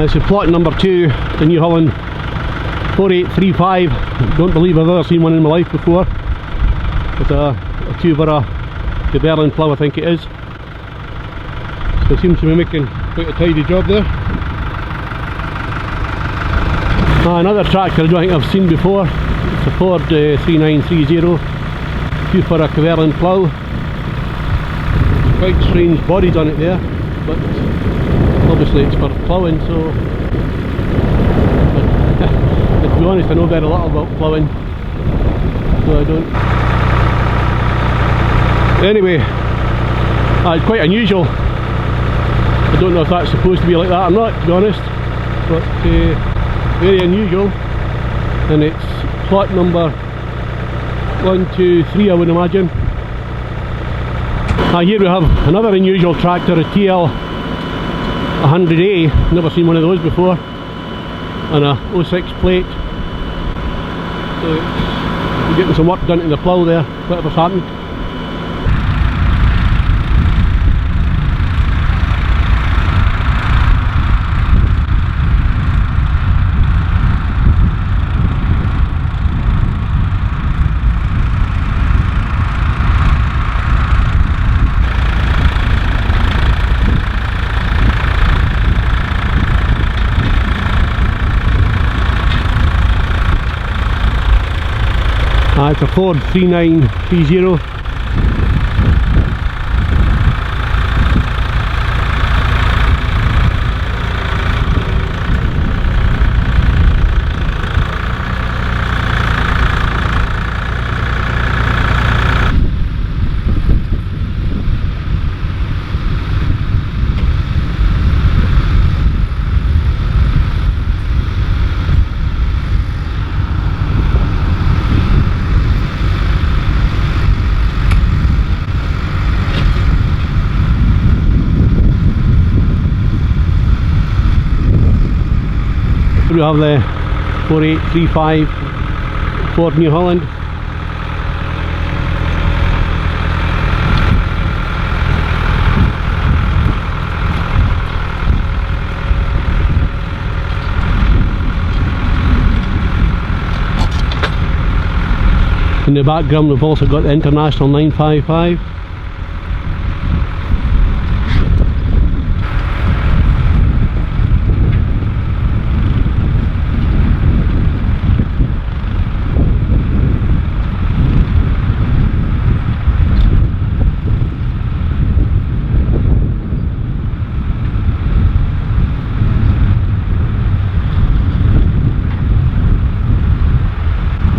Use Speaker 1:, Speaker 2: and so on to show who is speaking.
Speaker 1: This is plot number 2, the New Holland 4835. Don't believe I've ever seen one in my life before. It's a 2-borough Berlin plough, I think it is. So it seems to be making quite a tidy job there. Another tractor I don't think I've seen before. It's a Ford 3930, 2-borough Berlin plough. Quite strange bodies on it there, but obviously it's for ploughing, so but to be honest, I know very little about ploughing, so I don't. Anyway, it's quite unusual. I don't know if that's supposed to be like that or not, to be honest, but very unusual. And it's plot number 1, 2, 3, I would imagine. Here we have another unusual tractor, a TL 100A, never seen one of those before, and a 06 plate. So we're getting some work done to the plough there, whatever's happened. It's a Ford 3930. We have the 4835 Ford New Holland. In the background we've also got the International 955.